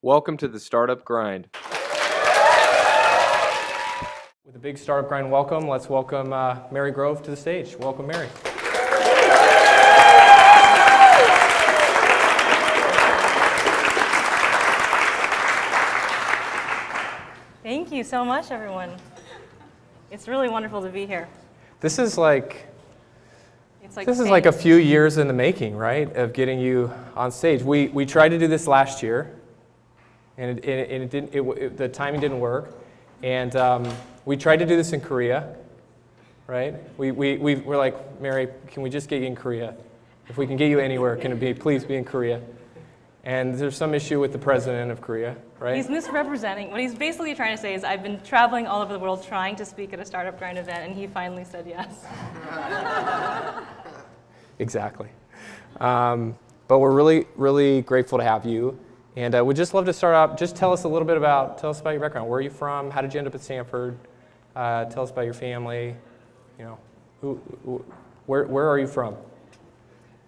Welcome to the Startup Grind. With a big Startup Grind welcome, let's welcome Mary Grove to the stage. Welcome, Mary. Thank you so much, everyone. It's really wonderful to be here. This is like Fame. a few years in the making, right? Of getting you on stage. We tried to do this last year, and it didn't. The timing didn't work, and we tried to do this in Korea, right? We're like, Mary, can we just get you in Korea? If we can get you anywhere, can it please be in Korea? And there's some issue with the president of Korea, right? He's misrepresenting. What he's basically trying to say is, I've been traveling all over the world trying to speak at a Startup Grind event, and he finally said yes. Exactly. But we're really, really grateful to have you. And we'd just love to start out, just tell us a little bit tell us about your background. Where are you from? How did you end up at Stanford? Tell us about your family. You know, where are you from?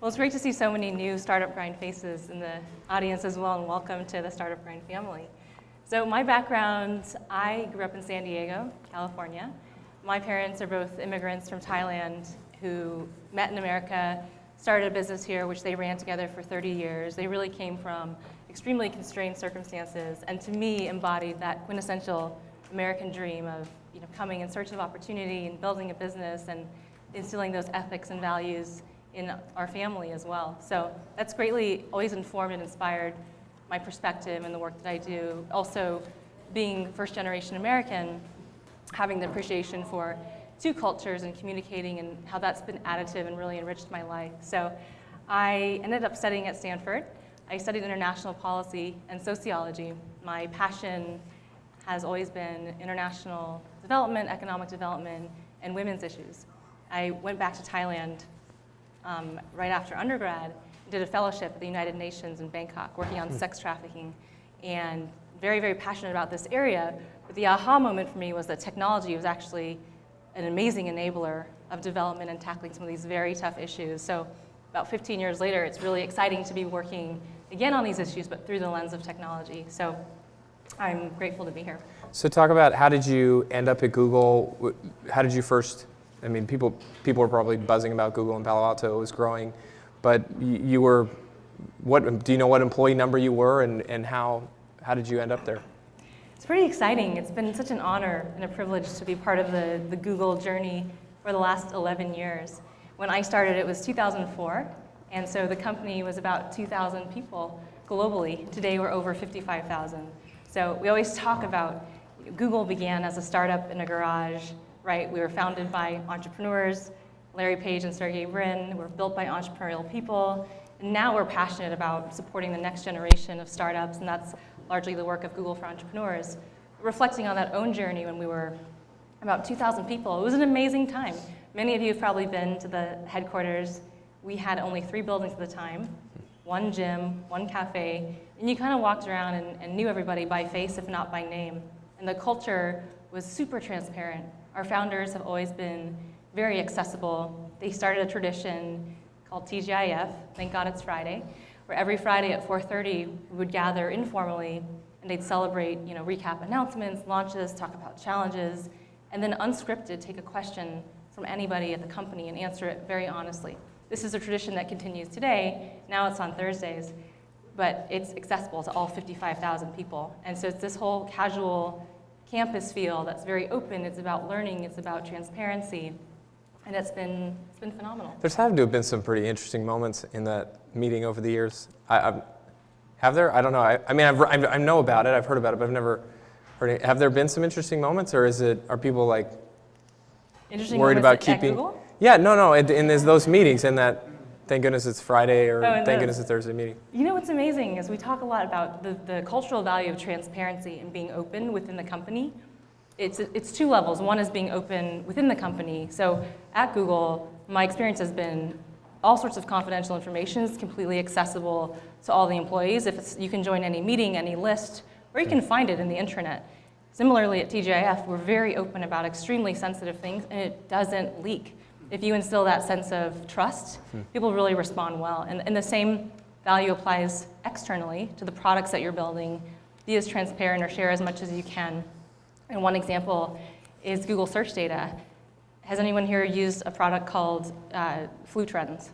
Well, it's great to see so many new Startup Grind faces in the audience as well, and welcome to the Startup Grind family. So my background, I grew up in San Diego, California. My parents are both immigrants from Thailand who met in America, started a business here, which they ran together for 30 years. They really came from extremely constrained circumstances, and to me embodied that quintessential American dream of coming in search of opportunity and building a business and instilling those ethics and values in our family as well. So that's greatly always informed and inspired my perspective and the work that I do. Also, being first-generation American, having the appreciation for two cultures and communicating and how that's been additive and really enriched my life. So I ended up studying at Stanford. I studied international policy and sociology. My passion has always been international development, economic development, and women's issues. I went back to Thailand right after undergrad, did a fellowship at the United Nations in Bangkok, working on sex trafficking, and very, very passionate about this area. But the aha moment for me was that technology was actually an amazing enabler of development and tackling some of these very tough issues. So about 15 years later, it's really exciting to be working again on these issues, but through the lens of technology. So I'm grateful to be here. So talk about, how did you end up at Google? How did you first, I mean, people were probably buzzing about Google in Palo Alto. It was growing, but you were, do you know what employee number you were, and how did you end up there? It's pretty exciting. It's been such an honor and a privilege to be part of the Google journey for the last 11 years. When I started, it was 2004, and so the company was about 2,000 people globally. Today, we're over 55,000. So we always talk about Google began as a startup in a garage, right? We were founded by entrepreneurs, Larry Page and Sergey Brin. We're built by entrepreneurial people. And now we're passionate about supporting the next generation of startups, and that's largely the work of Google for Entrepreneurs. Reflecting on that own journey when we were about 2,000 people, it was an amazing time. Many of you have probably been to the headquarters. We had only 3 buildings at the time, 1 gym, 1 cafe, and you kind of walked around and knew everybody by face, if not by name. And the culture was super transparent. Our founders have always been very accessible. They started a tradition called TGIF, thank God it's Friday, where every Friday at 4:30 we would gather informally and they'd celebrate, recap announcements, launches, talk about challenges, and then unscripted take a question from anybody at the company and answer it very honestly. This is a tradition that continues today. Now it's on Thursdays, but it's accessible to all 55,000 people. And so it's this whole casual campus feel that's very open. It's about learning, it's about transparency, and it's been phenomenal. There's had to have been some pretty interesting moments in that meeting over the years. Have there? I don't know. I know about it. I've heard about it, but I've never heard it. Have there been some interesting moments, or are people worried about keeping? At Google? Yeah, no. In those meetings, in that, thank goodness it's Friday, or thank goodness it's Thursday meeting. You know what's amazing is we talk a lot about the cultural value of transparency and being open within the company. It's 2 levels. One is being open within the company. So at Google, my experience has been all sorts of confidential information is completely accessible to all the employees. You can join any meeting, any list, or you can find it in the intranet. Similarly, at TGIF, we're very open about extremely sensitive things, and it doesn't leak. If you instill that sense of trust, people really respond well. And the same value applies externally to the products that you're building, be as transparent or share as much as you can. And one example is Google search data. Has anyone here used a product called Flu Trends?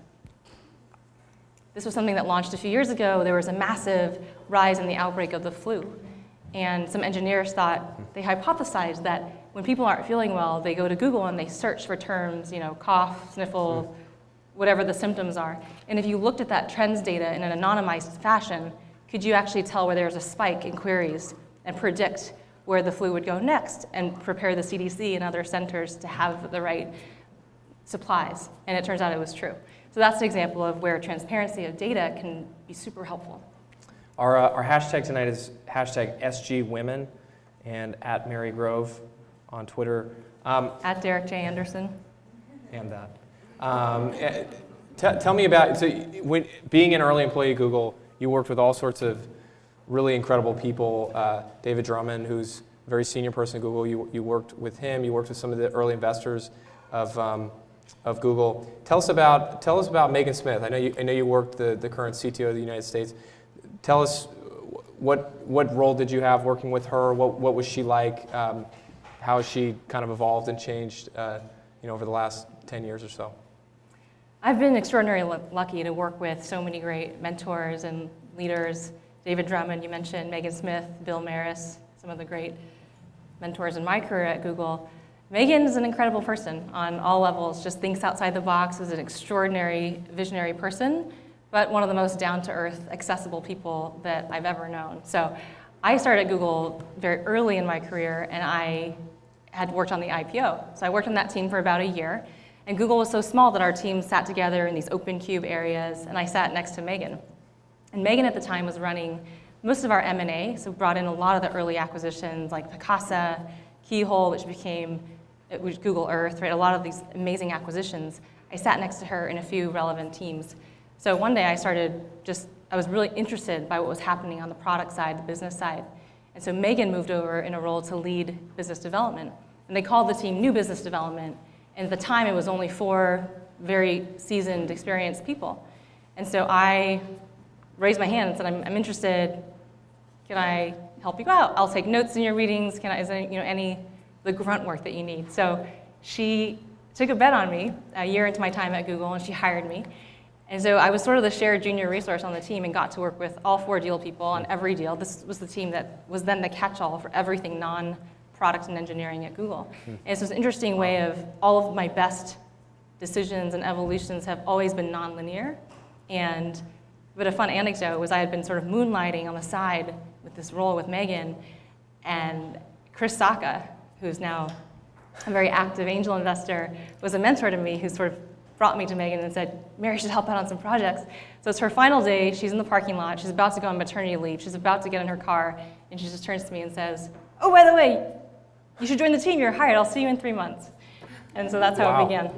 This was something that launched a few years ago. There was a massive rise in the outbreak of the flu. And some engineers they hypothesized that when people aren't feeling well, they go to Google and they search for terms, cough, sniffle, whatever the symptoms are. And if you looked at that trends data in an anonymized fashion, could you actually tell where there's a spike in queries and predict where the flu would go next and prepare the CDC and other centers to have the right supplies? And it turns out it was true. So that's an example of where transparency of data can be super helpful. Our hashtag tonight is hashtag SGWomen and at Mary Grove on Twitter. At Derek J. Anderson. And that. Tell me about, being an early employee at Google, you worked with all sorts of really incredible people. David Drummond, who's a very senior person at Google, you worked with him. You worked with some of the early investors of Google. Tell us about Megan Smith. I know you worked the current CTO of the United States. Tell us what role did you have working with her? What was she like? How has she kind of evolved and changed over the last 10 years or so? I've been extraordinarily lucky to work with so many great mentors and leaders. David Drummond, you mentioned, Megan Smith, Bill Maris, some of the great mentors in my career at Google. Megan is an incredible person on all levels, just thinks outside the box, is an extraordinary visionary person, but one of the most down-to-earth, accessible people that I've ever known. So I started at Google very early in my career, and I had worked on the IPO. So I worked on that team for about a year, and Google was so small that our team sat together in these open cube areas, and I sat next to Megan. And Megan at the time was running most of our M&A, so brought in a lot of the early acquisitions like Picasa, Keyhole, which became Google Earth, right? A lot of these amazing acquisitions. I sat next to her in a few relevant teams. So one day I was really interested by what was happening on the product side, the business side. And so Megan moved over in a role to lead business development. And they called the team New Business Development. And at the time, it was only 4 very seasoned, experienced people. And so I raised my hand and said, I'm interested. Can I help you out? I'll take notes in your meetings. Is there any the grunt work that you need? So she took a bet on me a year into my time at Google, and she hired me. And so I was sort of the shared junior resource on the team and got to work with all 4 deal people on every deal. This was the team that was then the catch-all for everything non-product and engineering at Google. And it's this interesting way of all of my best decisions and evolutions have always been non-linear. But a fun anecdote was I had been sort of moonlighting on the side with this role with Megan, and Chris Sacca, who's now a very active angel investor, was a mentor to me who sort of brought me to Megan and said, Mary should help out on some projects. So it's her final day, she's in the parking lot, she's about to go on maternity leave, she's about to get in her car, and she just turns to me and says, oh, by the way, you should join the team, you're hired, I'll see you in 3 months. And so that's how it began.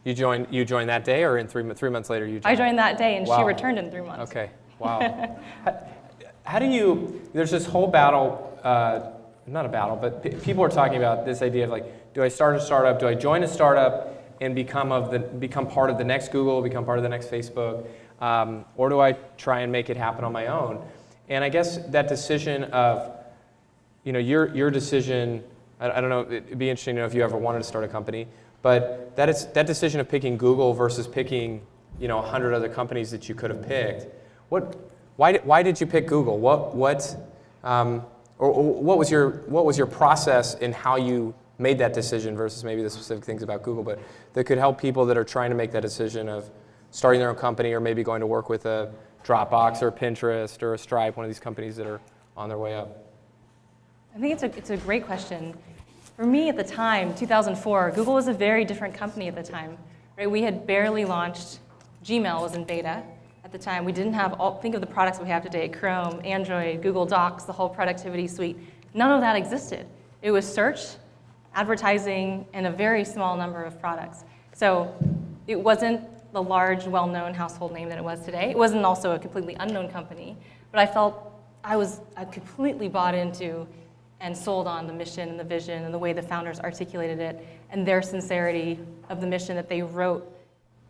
You joined that day, or in 3 months later you joined? I joined that day, and she returned in 3 months. Okay, wow. How do you, there's this whole battle, not a battle, but people are talking about this idea of like, do I start a startup, do I join a startup and become part of the next Google, become part of the next Facebook, or do I try and make it happen on my own? And I guess that decision of, your decision, I don't know, it'd be interesting to know if you ever wanted to start a company, but that decision of picking Google versus picking 100 other companies that you could have picked. Why did you pick Google? What was your process in how you made that decision versus maybe the specific things about Google, but that could help people that are trying to make that decision of starting their own company or maybe going to work with a Dropbox or a Pinterest or a Stripe, one of these companies that are on their way up? I think it's a great question. For me at the time, 2004, Google was a very different company at the time. Right? We had barely launched, Gmail was in beta at the time. We didn't have think of the products we have today, Chrome, Android, Google Docs, the whole productivity suite. None of that existed. It was search, advertising, and a very small number of products. So it wasn't the large, well-known household name that it was today. It wasn't also a completely unknown company, but I felt I completely bought into and sold on the mission and the vision and the way the founders articulated it and their sincerity of the mission that they wrote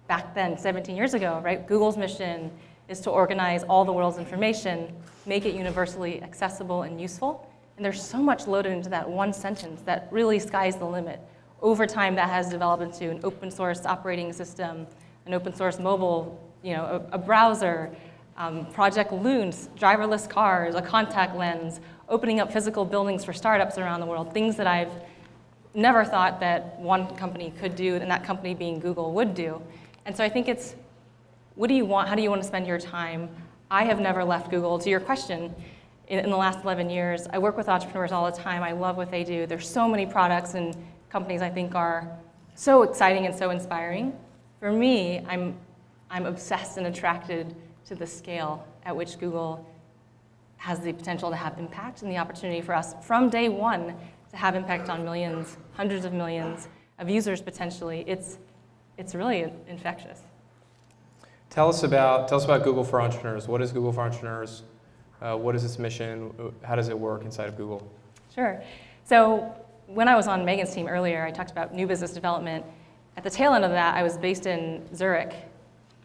back then, 17 years ago, right? Google's mission is to organize all the world's information, make it universally accessible and useful. And there's so much loaded into that one sentence that really sky's the limit. Over time, that has developed into an open source operating system, an open source mobile, a browser, Project Loons, driverless cars, a contact lens, opening up physical buildings for startups around the world, things that I've never thought that one company could do, and that company being Google would do. And so I think it's, what do you want? How do you want to spend your time? I have never left Google. To your question, in the last 11 years, I work with entrepreneurs all the time. I love what they do. There's so many products and companies I think are so exciting and so inspiring. For me, I'm obsessed and attracted to the scale at which Google has the potential to have impact and the opportunity for us from day one to have impact on millions, hundreds of millions of users potentially. It's really infectious. Tell us about Google for Entrepreneurs. What is Google for Entrepreneurs? What is its mission? How does it work inside of Google? Sure. So when I was on Megan's team earlier, I talked about new business development. At the tail end of that, I was based in Zurich,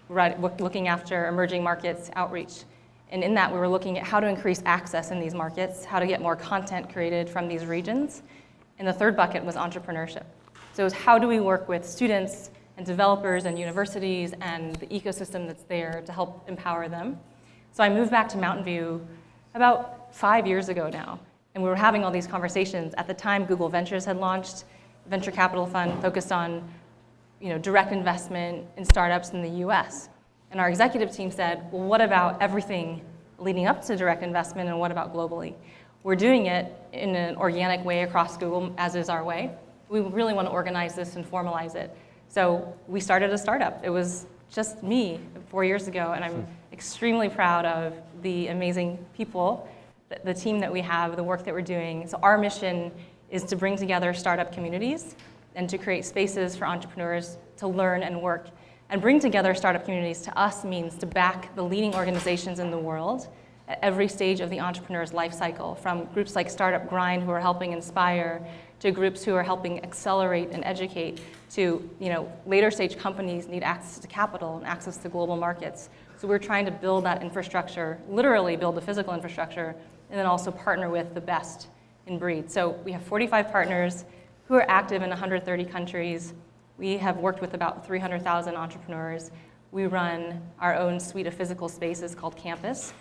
looking after emerging markets outreach. And in that, we were looking at how to increase access in these markets, how to get more content created from these regions. And the third bucket was entrepreneurship. So it was how do we work with students and developers and universities and the ecosystem that's there to help empower them. So I moved back to Mountain View about 5 years ago now, and we were having all these conversations. At the time, Google Ventures had launched, a venture capital fund focused on direct investment in startups in the US. And our executive team said, well, what about everything leading up to direct investment, and what about globally? We're doing it in an organic way across Google, as is our way. We really want to organize this and formalize it. So we started a startup. It was just me 4 years ago, and I'm extremely proud of the amazing people, the team that we have, the work that we're doing. So our mission is to bring together startup communities and to create spaces for entrepreneurs to learn and work. And bring together startup communities to us means to back the leading organizations in the world at every stage of the entrepreneur's life cycle, from groups like Startup Grind, who are helping inspire, to groups who are helping accelerate and educate, to later stage companies need access to capital and access to global markets. So we're trying to build that infrastructure, literally build the physical infrastructure, and then also partner with the best in breed. So we have 45 partners who are active in 130 countries. We have worked with about 300,000 entrepreneurs. We run our own suite of physical spaces called Campus,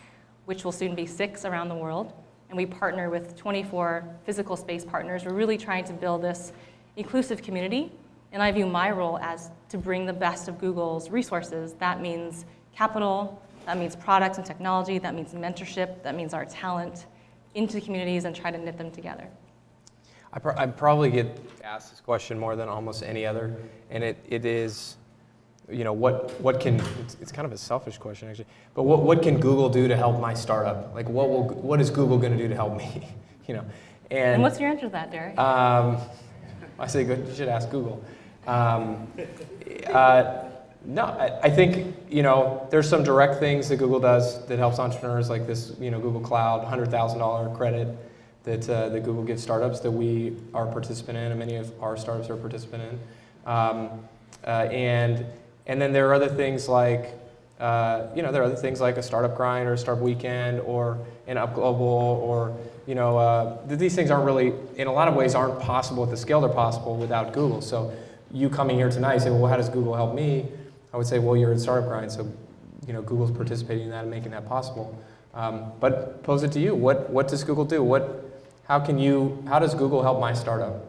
which will soon be 6 around the world. And we partner with 24 physical space partners. We're really trying to build this inclusive community. And I view my role as to bring the best of Google's resources. That means capital, that means products and technology, that means mentorship, that means our talent into the communities and try to knit them together. I probably get asked this question more than almost any other, and it is, what can, it's kind of a selfish question actually, but what can Google do to help my startup? Like what is Google going to do to help me? And what's your answer to that, Derek? I say good, you should ask Google. No, I think, there's some direct things that Google does that helps entrepreneurs, like this, Google Cloud, $100,000 credit that Google gives startups that we are a participant in, and many of our startups are a participant in. And then there are other things like, a Startup Grind or a Startup Weekend or an UpGlobal, or, these things aren't really, in a lot of ways, aren't possible at the scale they're possible without Google. So you coming here tonight say, well, how does Google help me? I would say, well, you're in Startup Grind, so Google's participating in that and making that possible. But pose it to you. What does Google do? How does Google help my startup?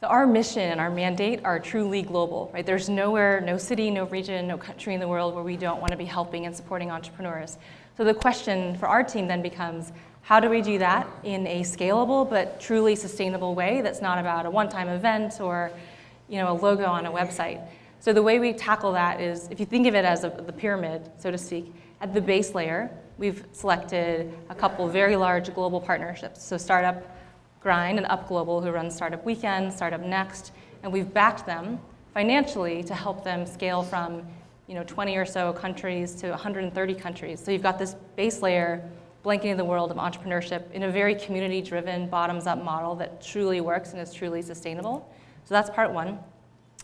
So our mission and our mandate are truly global, right? There's nowhere, no city, no region, no country in the world where we don't want to be helping and supporting entrepreneurs. So the question for our team then becomes, how do we do that in a scalable but truly sustainable way that's not about a one-time event or a logo on a website? So the way we tackle that is, if you think of it as the pyramid, so to speak, at the base layer, we've selected a couple very large global partnerships. So Startup Grind and UpGlobal, who runs Startup Weekend, Startup Next, and we've backed them financially to help them scale from 20 or so countries to 130 countries. So you've got this base layer blanketing the world of entrepreneurship in a very community-driven, bottoms-up model that truly works and is truly sustainable. So that's part one.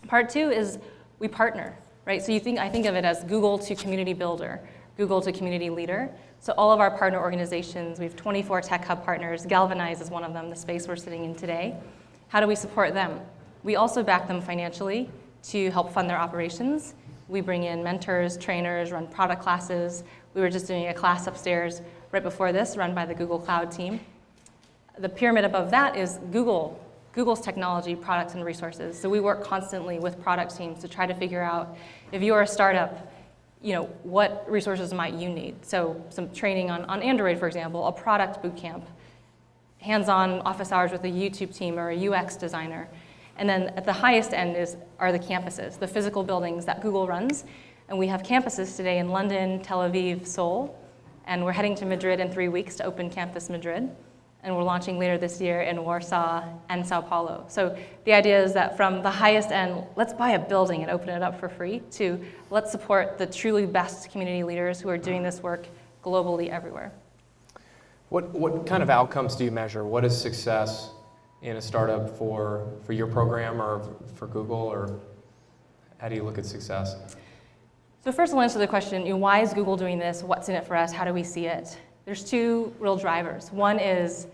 Part two is we partner, right? So I think of it as Google to community builder, Google to Community Leader. So all of our partner organizations, we have 24 Tech Hub partners. Galvanize is one of them, the space we're sitting in today. How do we support them? We also back them financially to help fund their operations. We bring in mentors, trainers, run product classes. We were just doing a class upstairs right before this, run by the Google Cloud team. The pyramid above that is Google's technology, products, and resources. So we work constantly with product teams to try to figure out, if you're a startup, what resources might you need? So some training on Android, for example, a product bootcamp, hands-on office hours with a YouTube team or a UX designer. And then at the highest end are the campuses, the physical buildings that Google runs. And we have campuses today in London, Tel Aviv, Seoul, and we're heading to Madrid in 3 weeks to open Campus Madrid. And we're launching later this year in Warsaw and Sao Paulo. So the idea is that from the highest end, let's buy a building and open it up for free, to let's support the truly best community leaders who are doing this work globally everywhere. What kind of outcomes do you measure? What is success in a startup for your program or for Google, or how do you look at success? So first I'll answer the question, why is Google doing this? What's in it for us? How do we see it? There's two real drivers. One is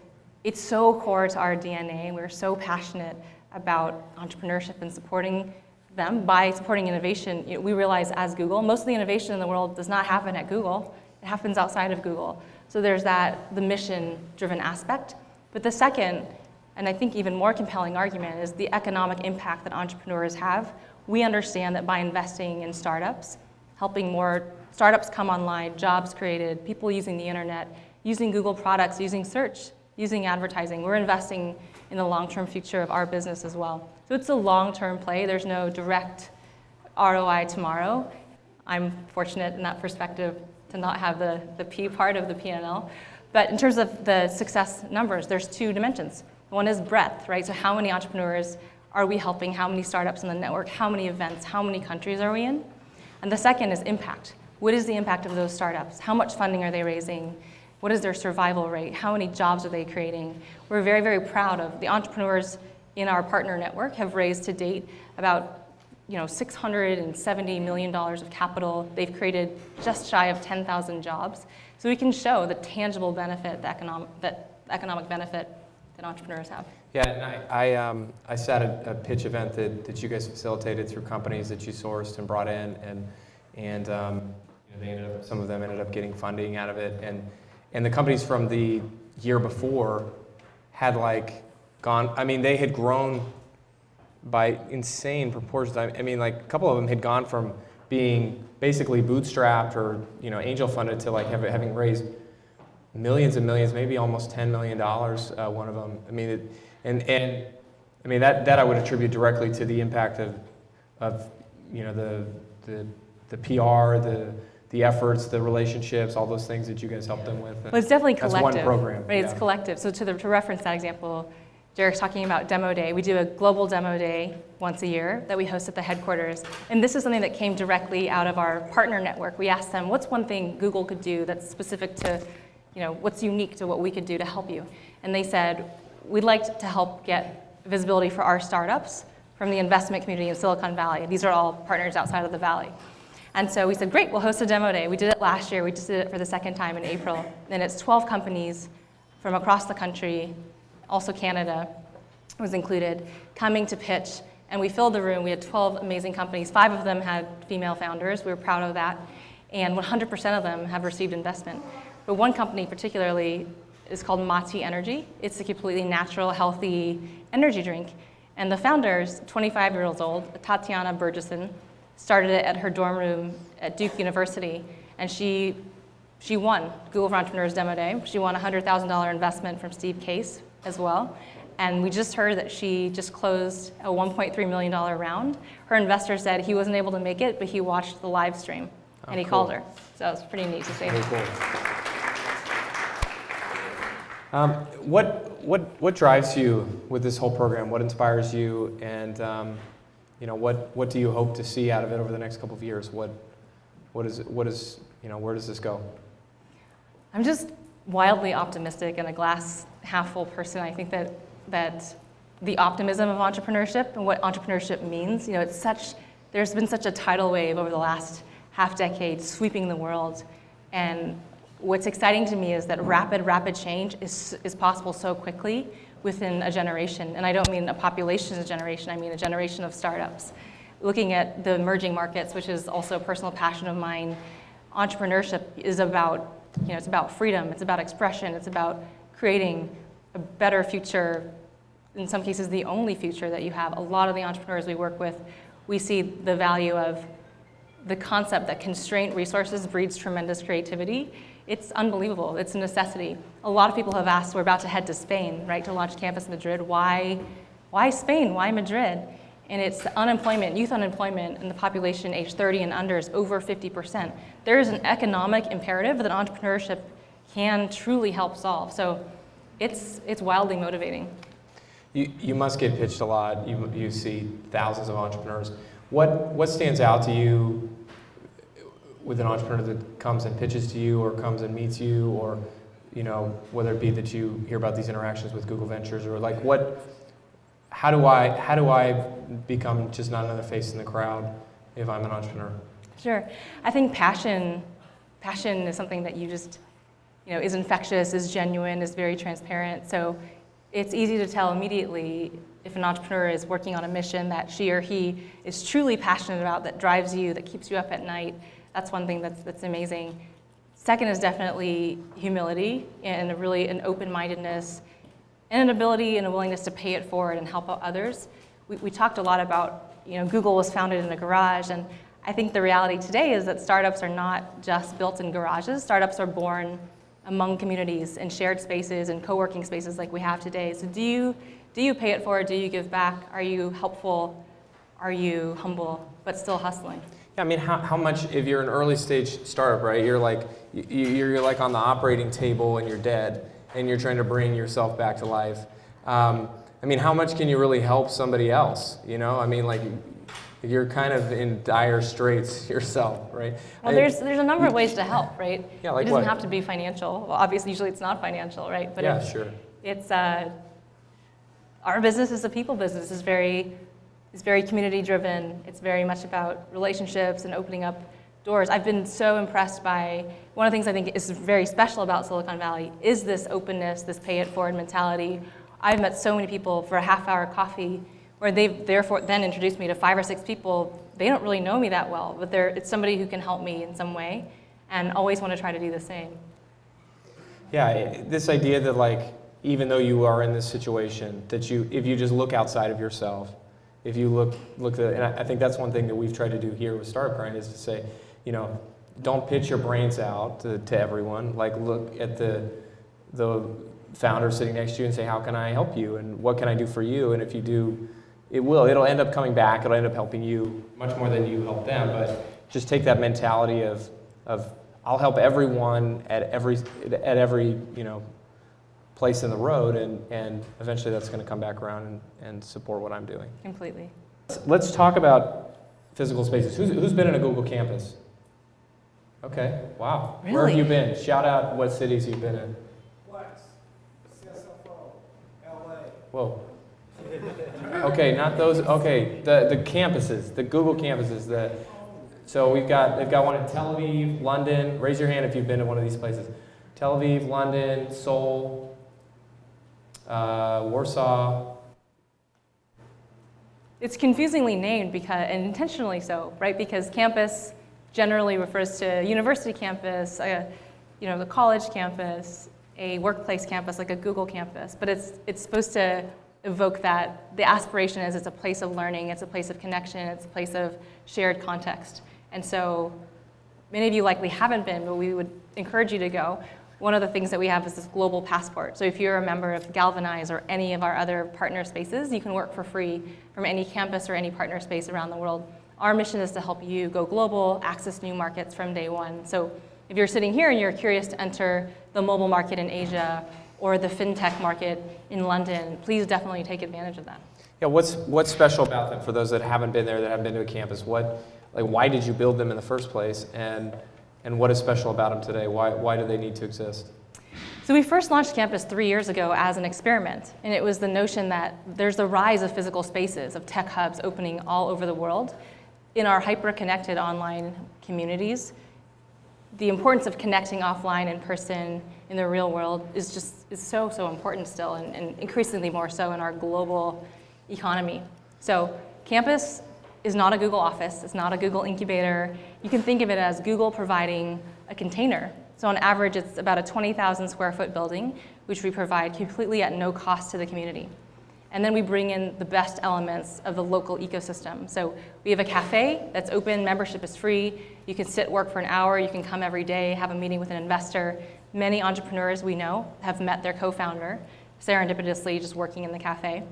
it's so core to our DNA. We're so passionate about entrepreneurship and supporting them. By supporting innovation, we realize as Google, most of the innovation in the world does not happen at Google. It happens outside of Google. So there's the mission-driven aspect. But the second, and I think even more compelling argument, is the economic impact that entrepreneurs have. We understand that by investing in startups, helping more startups come online, jobs created, people using the internet, using Google products, using search, using advertising. We're investing in the long-term future of our business as well. So it's a long-term play. There's no direct ROI tomorrow. I'm fortunate in that perspective to not have the P part of the P&L. But in terms of the success numbers, there's two dimensions. One is breadth, right? So how many entrepreneurs are we helping? How many startups in the network? How many events? How many countries are we in? And the second is impact. What is the impact of those startups? How much funding are they raising? What is their survival rate? How many jobs are they creating? We're very, very proud of the entrepreneurs in our partner network have raised to date about $670 million of capital. They've created just shy of 10,000 jobs. So we can show the tangible benefit, the economic benefit that entrepreneurs have. Yeah, and I sat at a pitch event that you guys facilitated through companies that you sourced and brought in, and some of them ended up getting funding out of it, and the companies from the year before had they had grown by insane proportions. I mean, a couple of them had gone from being basically bootstrapped or angel funded to having raised millions and millions, maybe almost $10 million. One of them. I mean, that I would attribute directly to the impact of the PR, the efforts, the relationships, all those things that you guys helped them with. Well, it's definitely collective. That's one program. Right, yeah. It's collective. So to reference that example, Derek's talking about Demo Day. We do a global Demo Day once a year that we host at the headquarters. And this is something that came directly out of our partner network. We asked them, what's one thing Google could do that's specific to, what's unique to what we could do to help you? And they said, we'd like to help get visibility for our startups from the investment community in Silicon Valley. These are all partners outside of the Valley. And so we said, great, we'll host a Demo Day. We did it last year. We just did it for the second time in April. And it's 12 companies from across the country, also Canada was included, coming to pitch. And we filled the room. We had 12 amazing companies. 5 of them had female founders. We were proud of that. And 100% of them have received investment. But one company particularly is called Mati Energy. It's a completely natural, healthy energy drink. And the founders, 25-year-old old, Tatiana Burgesson, started it at her dorm room at Duke University. And she won Google for Entrepreneurs Demo Day. She won a $100,000 investment from Steve Case as well. And we just heard that she just closed a $1.3 million round. Her investor said he wasn't able to make it, but he watched the live stream, and he called her. So it was pretty neat to see. Very cool. What drives you with this whole program? What inspires you, and what do you hope to see out of it over the next couple of years? Where does this go? I'm just wildly optimistic and a glass half full person. I think that the optimism of entrepreneurship and what entrepreneurship means, there's been such a tidal wave over the last half decade sweeping the world. And what's exciting to me is that rapid change is possible so quickly within a generation. And I don't mean a population generation, I mean a generation of startups. Looking at the emerging markets, which is also a personal passion of mine, entrepreneurship is about, it's about freedom, it's about expression, it's about creating a better future, in some cases the only future that you have. A lot of the entrepreneurs we work with, we see the value of the concept that constrained resources breeds tremendous creativity. It's unbelievable, it's a necessity. A lot of people have asked, we're about to head to Spain, right, to launch Campus Madrid. Why Spain, why Madrid? And it's unemployment, youth unemployment in the population age 30 and under is over 50%. There is an economic imperative that entrepreneurship can truly help solve. So it's wildly motivating. You must get pitched a lot. You see thousands of entrepreneurs. What stands out to you with an entrepreneur that comes and pitches to you or comes and meets you, or whether it be that you hear about these interactions with Google Ventures, or like how do I become just not another face in the crowd if I'm an entrepreneur? Sure. I think passion is something that you just, is infectious, is genuine, is very transparent. So it's easy to tell immediately if an entrepreneur is working on a mission that she or he is truly passionate about, that drives you, that keeps you up at night. That's one thing that's amazing. Second is definitely humility and really an open-mindedness and an ability and a willingness to pay it forward and help out others. We talked a lot about, Google was founded in a garage, and I think the reality today is that startups are not just built in garages. Startups are born among communities and shared spaces and co-working spaces like we have today. So do you pay it forward? Do you give back? Are you helpful? Are you humble, but still hustling? Yeah, I mean, how much, if you're an early stage startup, right, you're like on the operating table and you're dead, and you're trying to bring yourself back to life. I mean, how much can you really help somebody else? I mean, like, you're kind of in dire straits yourself, right? Well, there's a number of ways to help, right? Yeah, like it doesn't what? have to be financial. Well, obviously, usually it's not financial, right? But yeah, sure. It's our business is a people business. It's very community driven. It's very much about relationships and opening up doors. I've been so impressed by, one of the things I think is very special about Silicon Valley is this openness, this pay it forward mentality. I've met so many people for a half-hour coffee where they've therefore then introduced me to 5 or 6 people. They don't really know me that well, but it's somebody who can help me in some way, and always want to try to do the same. Yeah, this idea that, like, even though you are in this situation, that if you just look outside of yourself, if you look at, and I think that's one thing that we've tried to do here with Startup Grind is to say, don't pitch your brains out to everyone. Like, look at the founder sitting next to you and say, how can I help you, and what can I do for you? And if you do, it'll end up coming back. It'll end up helping you much more than you help them. But just take that mentality of I'll help everyone at every place in the road, and eventually that's going to come back around and support what I'm doing. Completely. Let's talk about physical spaces. Who's been in a Google campus? Okay, wow. Really? Where have you been? Shout out what cities you've been in. Flex, CSFO, LA. Whoa. Okay, not those. Okay, the campuses, the Google campuses. So they've got one in Tel Aviv, London. Raise your hand if you've been to one of these places. Tel Aviv, London, Seoul, Warsaw. It's confusingly named and intentionally so, right? Because campus generally refers to a university campus, the college campus, a workplace campus like a Google campus. But it's supposed to evoke that the aspiration is it's a place of learning, it's a place of connection, it's a place of shared context. And so many of you likely haven't been, but we would encourage you to go. One of the things that we have is this global passport. So if you're a member of Galvanize or any of our other partner spaces, you can work for free from any campus or any partner space around the world. Our mission is to help you go global, access new markets from day one. So if you're sitting here and you're curious to enter the mobile market in Asia or the fintech market in London, please definitely take advantage of that. Yeah, what's special about them for those that haven't been there, that haven't been to a campus? Why did you build them in the first place? And what is special about them today? Why do they need to exist? So we first launched Campus 3 years ago as an experiment, and it was the notion that there's the rise of physical spaces, of tech hubs opening all over the world. In our hyper-connected online communities, the importance of connecting offline in person in the real world is so important still, and increasingly more so in our global economy. So campus is not a Google office, it's not a Google incubator. You can think of it as Google providing a container. So on average, it's about a 20,000 square foot building, which we provide completely at no cost to the community. And then we bring in the best elements of the local ecosystem. So we have a cafe that's open, membership is free. You can sit, work for an hour, you can come every day, have a meeting with an investor. Many entrepreneurs we know have met their co-founder, serendipitously just working in the cafe.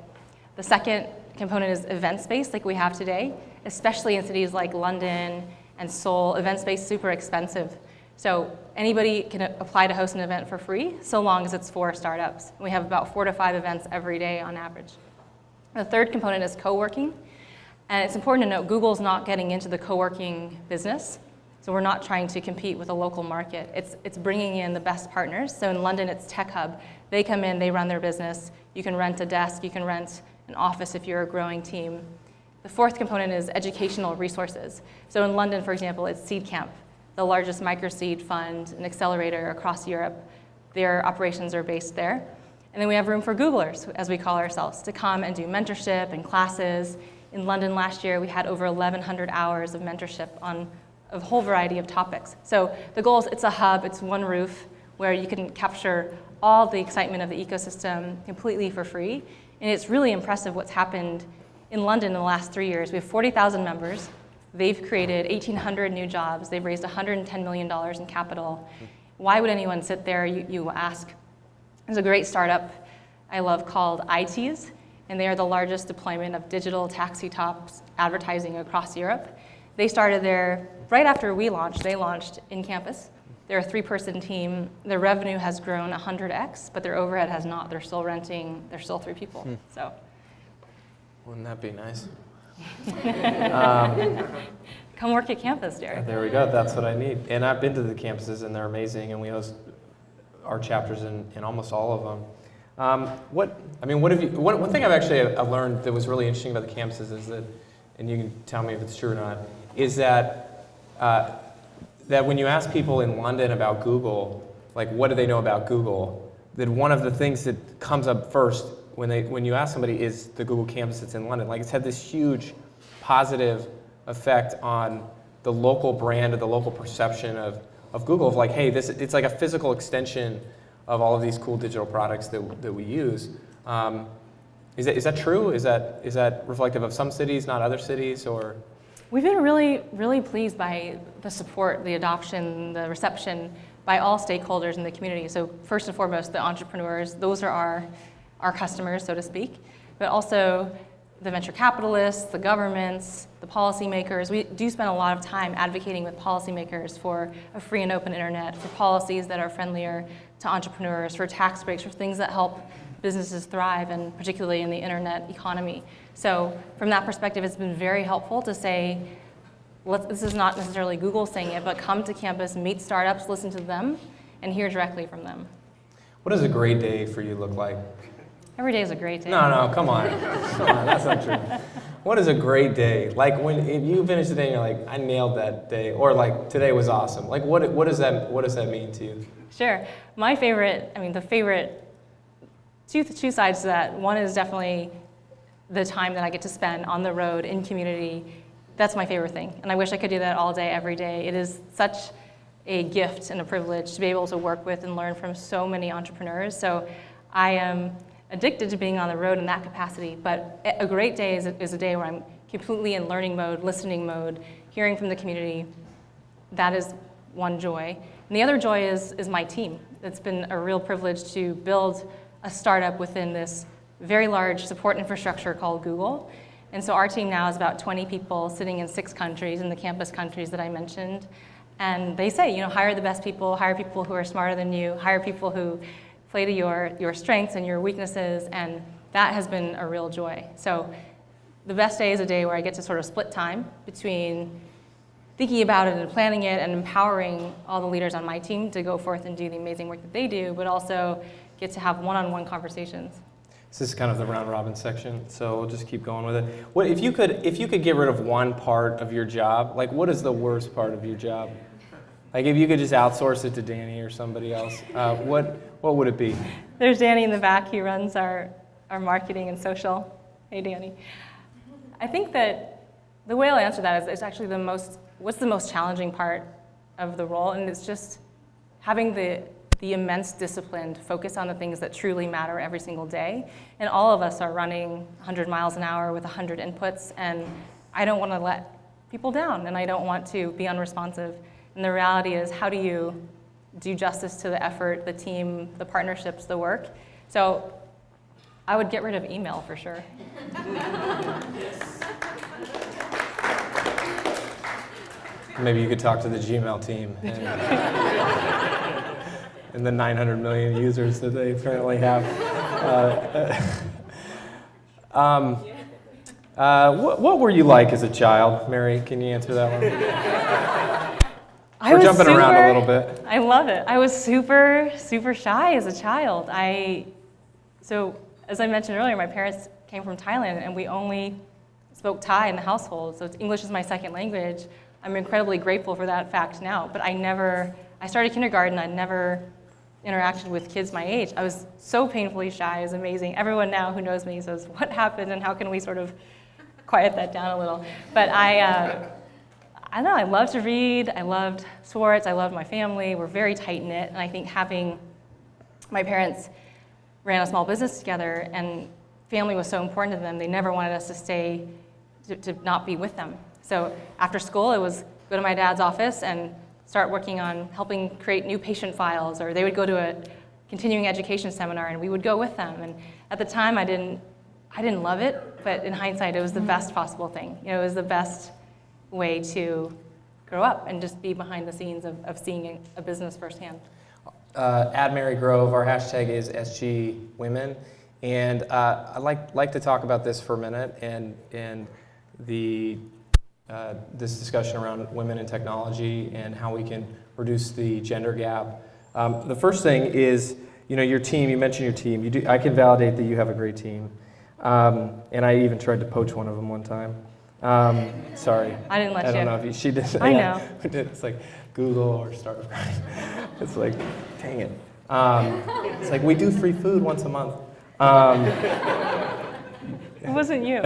The second component is event space like we have today, especially in cities like London and Seoul. Event space is super expensive. So anybody can apply to host an event for free, so long as it's for startups. We have about 4 to 5 events every day on average. The third component is co-working. And it's important to note, Google's not getting into the co-working business. So we're not trying to compete with a local market. It's bringing in the best partners. So in London, it's Tech Hub. They come in, they run their business. You can rent a desk, you can rent an office if you're a growing team. The fourth component is educational resources. So in London, for example, it's SeedCamp, the largest microseed fund and accelerator across Europe. Their operations are based there. And then we have room for Googlers, as we call ourselves, to come and do mentorship and classes. In London last year, we had over 1,100 hours of mentorship on a whole variety of topics. So the goal is it's a hub, it's one roof, where you can capture all the excitement of the ecosystem completely for free. And it's really impressive what's happened in London in the last 3 years. We have 40,000 members. They've created 1,800 new jobs. They've raised $110 million in capital. Why would anyone sit there, you ask? There's a great startup I love called iTeas, and they are the largest deployment of digital taxi tops advertising across Europe. They started there right after we launched. They launched in campus. They're a 3-person team. Their revenue has grown 100x, but their overhead has not. They're still renting. They're still 3 people. So, Wouldn't that be nice? come work at campus, Derek. There we go. That's what I need. And I've been to the campuses, and they're amazing, and we host our chapters in almost all of them. One thing I've learned that was really interesting about the campuses is that, and you can tell me if it's true or not, is that that when you ask people in London about Google, like what do they know about Google, that one of the things that comes up first when you ask somebody is the Google campus that's in London. Like it's had this huge positive effect on the local brand or the local perception of Google, of like, hey, it's like a physical extension of all of these cool digital products that we use. Is that true? Is that reflective of some cities, not other cities, or? We've been really, really pleased by the support, the adoption, the reception by all stakeholders in the community. So first and foremost, the entrepreneurs, those are our customers, so to speak, but also the venture capitalists, the governments, the policymakers. We do spend a lot of time advocating with policymakers for a free and open internet, for policies that are friendlier to entrepreneurs, for tax breaks, for things that help businesses thrive, and particularly in the internet economy. So from that perspective, it's been very helpful to say, this is not necessarily Google saying it, but come to campus, meet startups, listen to them, and hear directly from them. What does a great day for you look like? Every day is a great day. No, come on. Come on, that's not true. What is a great day? Like if you finish the day and you're like, I nailed that day, or like today was awesome. Like what does that mean to you? Sure. My favorite, the favorite, two sides to that. One is definitely the time that I get to spend on the road in community. That's my favorite thing. And I wish I could do that all day, every day. It is such a gift and a privilege to be able to work with and learn from so many entrepreneurs. So I am addicted to being on the road in that capacity. But a great day is a day where I'm completely in learning mode, listening mode, hearing from the community. That is one joy. And the other joy is my team. It's been a real privilege to build a startup within this very large support infrastructure called Google. And so our team now is about 20 people sitting in 6 countries, in the campus countries that I mentioned. And they say, hire the best people, hire people who are smarter than you, hire people who play to your strengths and your weaknesses, and that has been a real joy. So the best day is a day where I get to sort of split time between thinking about it and planning it and empowering all the leaders on my team to go forth and do the amazing work that they do, but also get to have one-on-one conversations. This is kind of the round robin section, so we'll just keep going with it. What if you could get rid of one part of your job? Like, what is the worst part of your job? Like if you could just outsource it to Danny or somebody else, what would it be? There's Danny in the back. He runs our marketing and social. Hey, Danny. I think that the way I'll answer that is it's actually what's the most challenging part of the role, and it's just having the immense discipline to focus on the things that truly matter every single day. And all of us are running 100 miles an hour with 100 inputs, and I don't want to let people down, and I don't want to be unresponsive. And the reality is, how do you do justice to the effort, the team, the partnerships, the work? So I would get rid of email for sure. Maybe you could talk to the Gmail team and the 900 million users that they currently have. What were you like as a child, Mary? Can you answer that one? We're jumping around a little bit. I love it. I was super, super shy as a child. So as I mentioned earlier, my parents came from Thailand, and we only spoke Thai in the household. So English is my second language. I'm incredibly grateful for that fact now. But I started kindergarten. I never interacted with kids my age. I was so painfully shy. It was amazing. Everyone now who knows me says, what happened and how can we sort of quiet that down a little? But I don't know, I loved to read. I loved sports. I loved my family. We're very tight-knit. And I think having my parents ran a small business together, and family was so important to them. They never wanted us to stay, to not be with them. So after school, it was go to my dad's office and start working on helping create new patient files, or they would go to a continuing education seminar, and we would go with them. And at the time, I didn't love it, but in hindsight, it was the best possible thing. It was the best way to grow up and just be behind the scenes of seeing a business firsthand. At Mary Grove, our hashtag is SG Women, and I'd like to talk about this for a minute and this discussion around women in technology and how we can reduce the gender gap. The first thing is, your team. You mentioned your team. I can validate that you have a great team, and I even tried to poach one of them one time. Sorry. I didn't let you. I don't know if she did. I know. It's like Google or Startup Grind. It's like, dang it. It's like we do free food once a month. It wasn't you.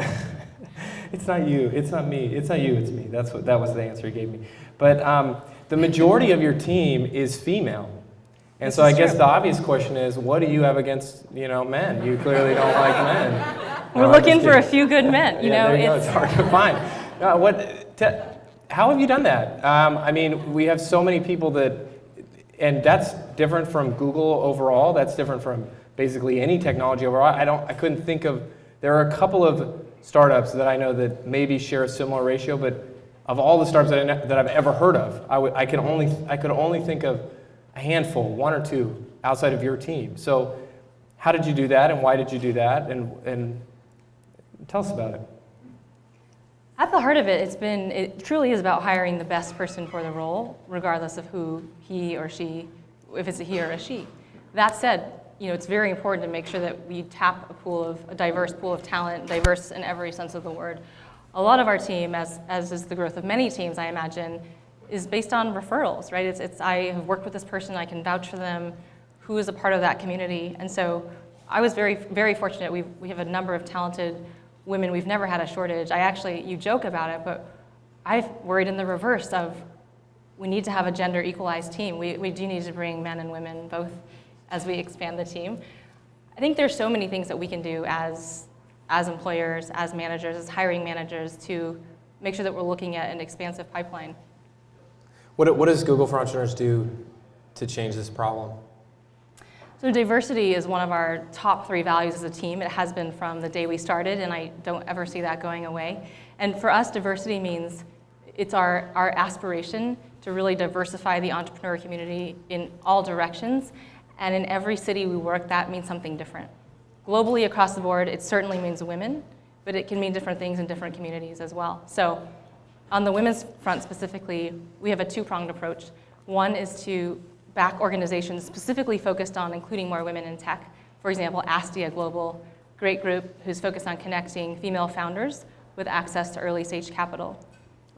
It's not you. It's not me. It's not you. It's me. That was the answer he gave me. But the majority of your team is female, and so I guess the obvious question is, what do you have against men? You clearly don't like men. We're looking for a few good men. It's hard to find. How have you done that? We have so many people and that's different from Google overall. That's different from basically any technology overall. I couldn't think of. There are a couple of startups that I know that maybe share a similar ratio, but of all the startups that I've ever heard of, I could only think of a handful, one or two, outside of your team. So, how did you do that, and why did you do that, and tell us about it. At the heart of it, it truly is about hiring the best person for the role, regardless of who he or she, if it's a he or a she. That said, it's very important to make sure that we tap a diverse pool of talent, diverse in every sense of the word. A lot of our team, as is the growth of many teams, I imagine, is based on referrals, right? It's I have worked with this person, I can vouch for them, who is a part of that community. And so I was very, very fortunate. We have a number of talented women. We've never had a shortage. You joke about it, but I've worried in the reverse of we need to have a gender equalized team. We do need to bring men and women both as we expand the team. I think there's so many things that we can do as employers, as managers, as hiring managers to make sure that we're looking at an expansive pipeline. What does Google for Entrepreneurs do to change this problem? So diversity is one of our top 3 values as a team. It has been from the day we started, and I don't ever see that going away. And for us, diversity means it's our aspiration to really diversify the entrepreneur community in all directions. And in every city we work, that means something different. Globally, across the board, it certainly means women, but it can mean different things in different communities as well. So on the women's front specifically, we have a 2-pronged approach. One is to back organizations specifically focused on including more women in tech. For example, Astia Global, great group who's focused on connecting female founders with access to early stage capital.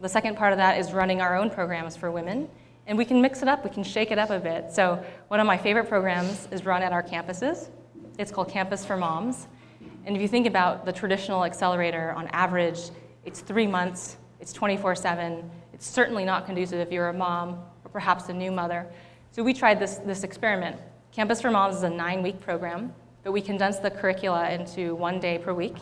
The second part of that is running our own programs for women And we can mix it up, we can shake it up a bit. So one of my favorite programs is run at our campuses. It's called Campus for Moms. And if you think about the traditional accelerator, on average, it's 3 months, it's 24/7. It's certainly not conducive if you're a mom or perhaps a new mother. So we tried this experiment. Campus for Moms is a 9-week program, but we condense the curricula into 1 day per week.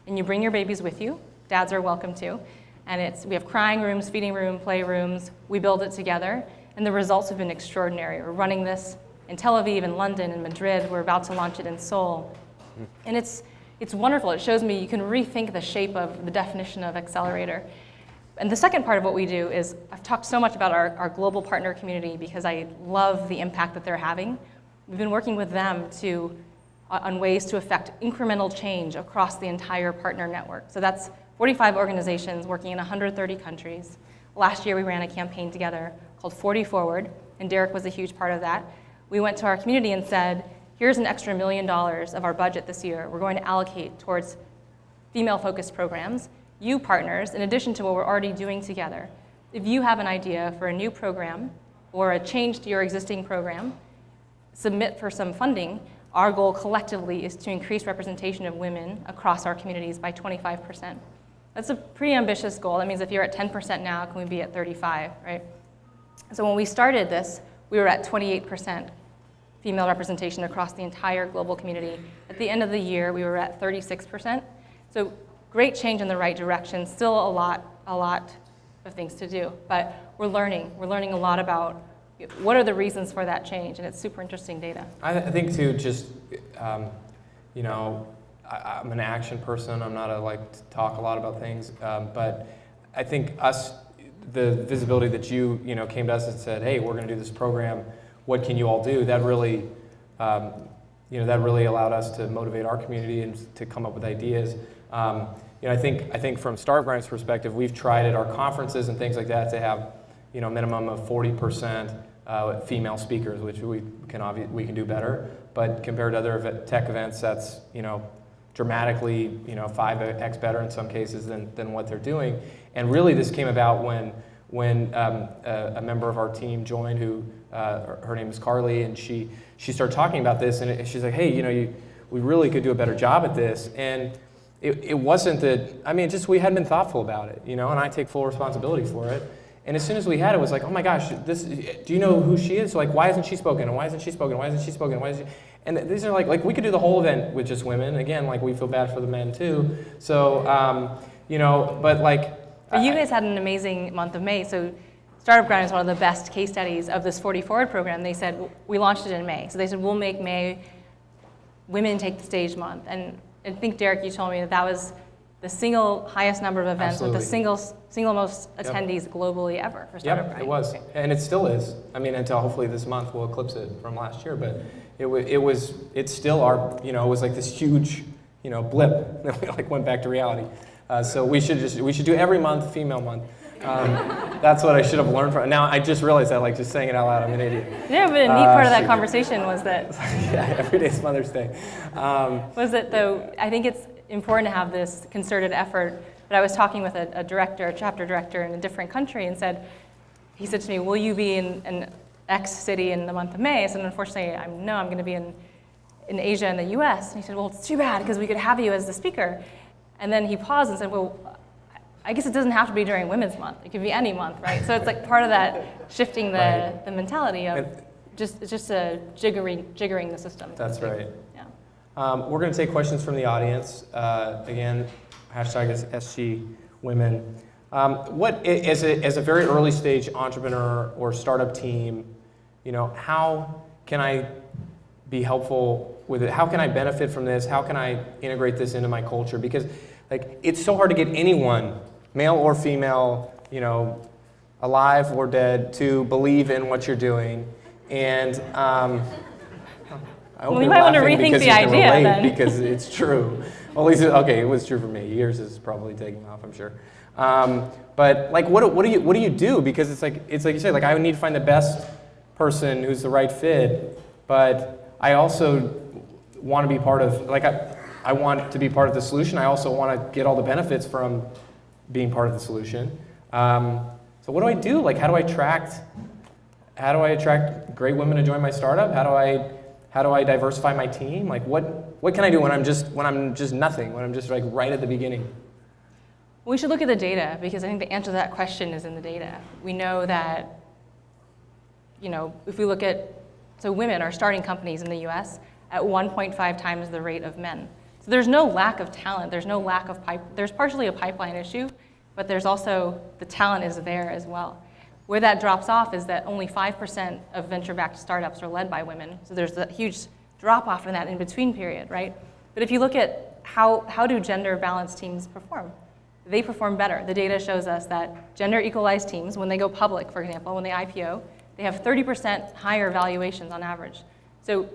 And you bring your babies with you. Dads are welcome to. And we have crying rooms, feeding room, play rooms. We build it together, and the results have been extraordinary. We're running this in Tel Aviv, in London, in Madrid. We're about to launch it in Seoul. And it's wonderful. It shows me you can rethink the shape of the definition of accelerator. And the second part of what we do is, I've talked so much about our global partner community because I love the impact that they're having. We've been working with them on ways to affect incremental change across the entire partner network. So that's 45 organizations working in 130 countries. Last year we ran a campaign together called 40 Forward, and Derek was a huge part of that. We went to our community and said, here's an extra $1 million of our budget this year. We're going to allocate towards female-focused programs. You partners, in addition to what we're already doing together, if you have an idea for a new program or a change to your existing program, submit for some funding. Our goal collectively is to increase representation of women across our communities by 25%. That's a pretty ambitious goal. That means if you're at 10% now, can we be at 35, right? So when we started this, we were at 28% female representation across the entire global community. At the end of the year, we were at 36%. So great change in the right direction. Still a lot of things to do, but we're learning. We're learning a lot about what are the reasons for that change, and it's super interesting data. I think too, just, I'm an action person. I'm not to talk a lot about things, but I think the visibility that you came to us and said, hey, we're going to do this program. What can you all do? That really, that really allowed us to motivate our community and to come up with ideas. I think from Startup Grind's perspective, we've tried at our conferences and things like that to have, a minimum of 40% female speakers, which we can do better. But compared to other tech events, that's dramatically 5x better in some cases than what they're doing. And really, this came about when a member of our team joined, who her name is Carly, and she started talking about this, and she's like, hey, we really could do a better job at this. And it wasn't that, we hadn't been thoughtful about it, and I take full responsibility for it. And as soon as we had it, was like, oh my gosh, do you know who she is? Like, why hasn't she spoken? And why hasn't she spoken? Why hasn't she spoken? Why isn't she? And these are like we could do the whole event with just women. Again, we feel bad for the men too. So, but But you guys had an amazing month of May. So Startup Grind is one of the best case studies of this 40 Forward program. They said, we launched it in May. So they said, we'll make May Women Take the Stage month. And I think, Derek, you told me that was the single highest number of events Absolutely. with the single most attendees globally ever for Startup Grind. It was, and it still is. Until hopefully this month we'll eclipse it from last year. But it's still our, it was like this huge, blip that we went back to reality. So we should do every month, female month. That's what I should have learned from. Now I just realized that, just saying it out loud, I'm an idiot. Yeah, but a neat part of that conversation was that. Yeah, every day's Mother's Day. Was that though? I think it's important to have this concerted effort. But I was talking with a chapter director in a different country, and he said to me, "Will you be in an X city in the month of May?" I said, "Unfortunately, I'm going to be in Asia and the U.S." And he said, "Well, it's too bad because we could have you as the speaker." And then he paused and said, "Well, I guess it doesn't have to be during Women's Month. It could be any month, right?" So it's part of that shifting the mentality of just jiggering the system. That's right. Yeah. We're going to take questions from the audience. Again, hashtag is SG Women. As a very early stage entrepreneur or startup team, how can I be helpful with it? How can I benefit from this? How can I integrate this into my culture? Because it's so hard to get anyone, male or female, alive or dead, to believe in what you're doing. And I hope We you're might want to laughing rethink because the you can idea relate, then. because it's true. Well, at least, it was true for me. Yours is probably taking off, I'm sure. But what do you do? Because it's like you say, I would need to find the best person who's the right fit, but I also want to be part of, I want to be part of the solution. I also want to get all the benefits from being part of the solution. So what do I do? How do I attract how do I attract great women to join my startup? How do I diversify my team? Like what can I do when I'm just nothing, when I'm just like right at the beginning? We should look at the data, because I think the answer to that question is in the data. We know that, if we look at, so women are starting companies in the US at 1.5 times the rate of men. So there's no lack of talent, there's no lack of there's partially a pipeline issue, but there's also, the talent is there as well. Where that drops off is that only 5% of venture-backed startups are led by women. So there's a huge drop-off in that in-between period, right? But if you look at how do gender-balanced teams perform? They perform better. The data shows us that gender-equalized teams, when they go public, for example, when they IPO, they have 30% higher valuations on average. So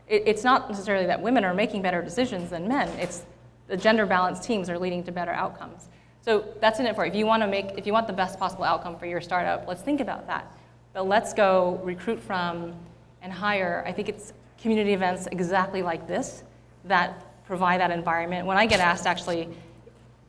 it's not necessarily that women are making better decisions than men. It's the gender-balanced teams are leading to better outcomes. So that's in it for you. If you want the best possible outcome for your startup, let's think about that. But let's go recruit from and hire. I think it's community events exactly like this that provide that environment. When I get asked actually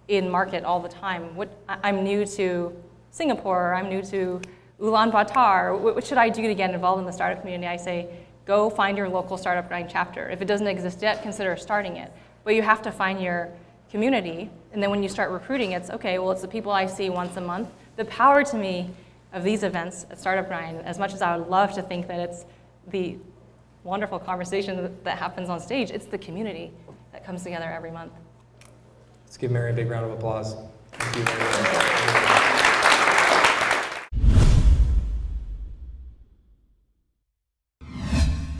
in market all the time, I'm new to Singapore, or I'm new to Ulaanbaatar, what should I do to get involved in the startup community? I say, go find your local Startup Grind chapter. If it doesn't exist yet, consider starting it. But you have to find your community, and then when you start recruiting, it's okay, well, it's the people I see once a month. The power to me of these events at Startup Grind, as much as I would love to think that it's the wonderful conversation that happens on stage, it's the community that comes together every month. Let's give Mary a big round of applause. Thank you very much.